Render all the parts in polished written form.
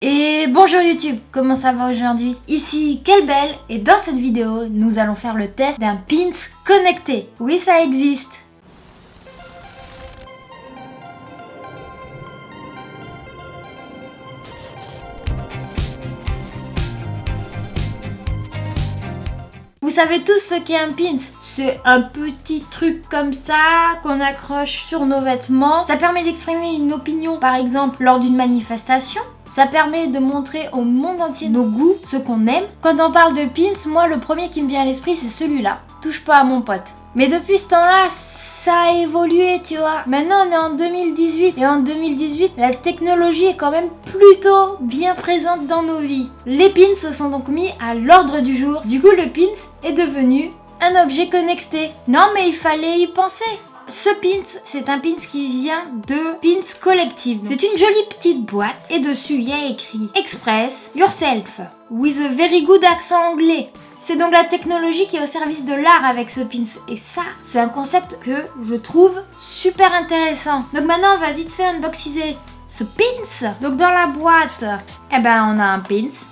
Et bonjour YouTube, comment ça va aujourd'hui? Ici Kelbel et dans cette vidéo, nous allons faire le test d'un pins connecté. Oui, ça existe. Vous savez tous ce qu'est un pins? C'est un petit truc comme ça qu'on accroche sur nos vêtements. Ça permet d'exprimer une opinion, par exemple lors d'une manifestation. Ça permet de montrer au monde entier nos goûts, ce qu'on aime. Quand on parle de pins, moi le premier qui me vient à l'esprit c'est celui-là. Touche pas à mon pote. Mais depuis ce temps-là, ça a évolué, tu vois. Maintenant on est en 2018 et en 2018, la technologie est quand même plutôt bien présente dans nos vies. Les pins se sont donc mis à l'ordre du jour. Du coup, le pins est devenu un objet connecté. Non mais il fallait y penser. Ce pins, c'est un pins qui vient de Pins Collective. C'est une jolie petite boîte et dessus il y a écrit Express Yourself with a very good accent anglais. C'est donc la technologie qui est au service de l'art avec ce pins. Et ça, c'est un concept que je trouve super intéressant. Donc maintenant, on va vite fait unboxiser ce pins. Donc dans la boîte, on a un pins.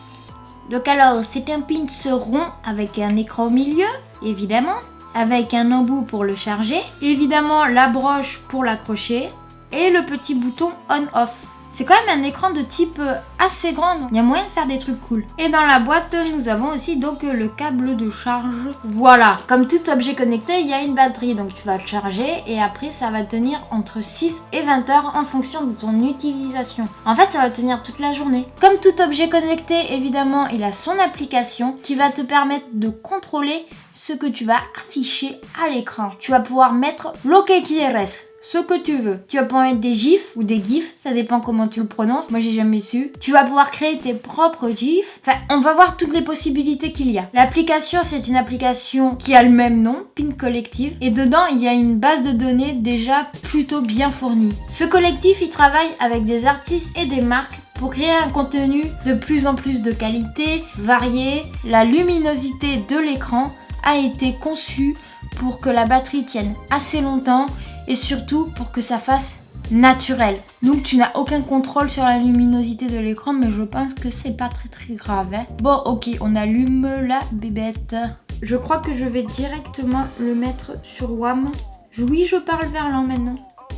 Donc alors, c'est un pins rond avec un écran au milieu, évidemment. Avec un embout pour le charger, évidemment la broche pour l'accrocher et le petit bouton on-off. C'est quand même un écran de type assez grand, donc il y a moyen de faire des trucs cool. Et dans la boîte, nous avons aussi donc le câble de charge. Voilà, comme tout objet connecté, il y a une batterie, donc tu vas le charger et après ça va tenir entre 6 et 20 heures en fonction de ton utilisation. En fait, ça va tenir toute la journée. Comme tout objet connecté, évidemment, il a son application qui va te permettre de contrôler ce que tu vas afficher à l'écran. Tu vas pouvoir mettre lo que quieres, ce que tu veux. Tu vas pouvoir mettre des gifs ou des gifs, ça dépend comment tu le prononces. Moi, j'ai jamais su. Tu vas pouvoir créer tes propres gifs. Enfin, on va voir toutes les possibilités qu'il y a. L'application, c'est une application qui a le même nom, Pins Collective. Et dedans, il y a une base de données déjà plutôt bien fournie. Ce collectif, il travaille avec des artistes et des marques pour créer un contenu de plus en plus de qualité, varié. La luminosité de l'écran a été conçu pour que la batterie tienne assez longtemps et surtout pour que ça fasse naturel. Donc tu n'as aucun contrôle sur la luminosité de l'écran, mais je pense que c'est pas très grave. Hein. Bon, ok, on allume la bébête. Je crois que je vais directement le mettre sur WAM. Oui, je parle verlan maintenant.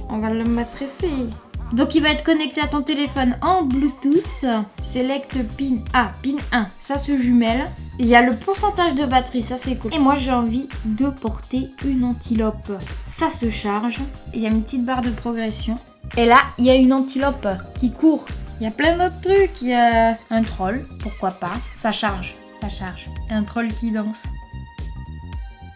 On va le mettre ici. Donc il va être connecté à ton téléphone en Bluetooth. Select pin A, pin 1, ça se jumelle. Il y a le pourcentage de batterie, ça c'est cool. Et moi j'ai envie de porter une antilope. Ça se charge. Il y a une petite barre de progression. Et là, il y a une antilope qui court. Il y a plein d'autres trucs. Il y a un troll, pourquoi pas. Ça charge, ça charge. Un troll qui danse.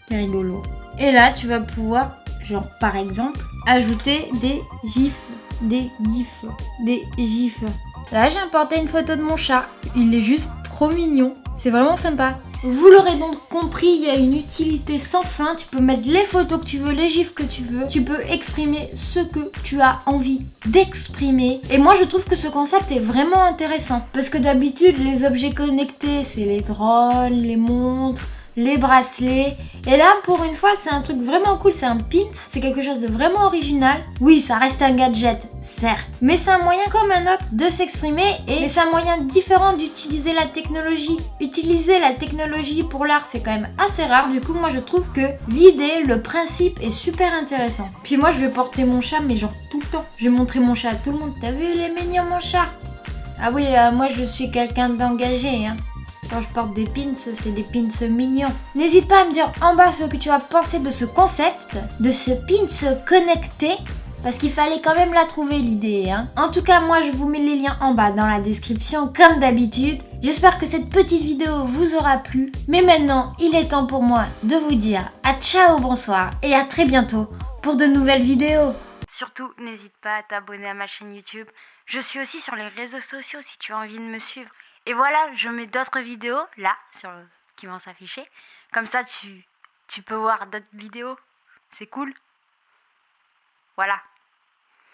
C'est rigolo. Et là, tu vas pouvoir, genre par exemple, ajouter des gifs. Des gifs. Des gifs. Là, j'ai importé une photo de mon chat. Il est juste trop mignon. C'est vraiment sympa. Vous l'aurez donc compris, il y a une utilité sans fin. Tu peux mettre les photos que tu veux, les gifs que tu veux. Tu peux exprimer ce que tu as envie d'exprimer. Et moi, je trouve que ce concept est vraiment intéressant. Parce que d'habitude, les objets connectés, c'est les drones, les montres, les bracelets. Et là, pour une fois, c'est un truc vraiment cool. C'est un pins. C'est quelque chose de vraiment original. Oui, ça reste un gadget, certes. Mais c'est un moyen comme un autre de s'exprimer. Mais c'est un moyen différent d'utiliser la technologie. Utiliser la technologie pour l'art, c'est quand même assez rare. Du coup, moi, je trouve que l'idée, le principe est super intéressant. Puis moi, je vais porter mon chat, mais genre tout le temps. Je vais montrer mon chat à tout le monde. T'as vu, il est mignon, mon chat? Ah oui, moi, je suis quelqu'un d'engagé, hein. Quand je porte des pins, c'est des pins mignons. N'hésite pas à me dire en bas ce que tu as pensé de ce concept, de ce pins connecté, parce qu'il fallait quand même la trouver l'idée. Hein. En tout cas, moi je vous mets les liens en bas dans la description comme d'habitude. J'espère que cette petite vidéo vous aura plu. Mais maintenant, il est temps pour moi de vous dire à ciao, bonsoir et à très bientôt pour de nouvelles vidéos. Surtout, n'hésite pas à t'abonner à ma chaîne YouTube. Je suis aussi sur les réseaux sociaux si tu as envie de me suivre. Et voilà, je mets d'autres vidéos là qui vont s'afficher. Comme ça, tu peux voir d'autres vidéos. C'est cool. Voilà.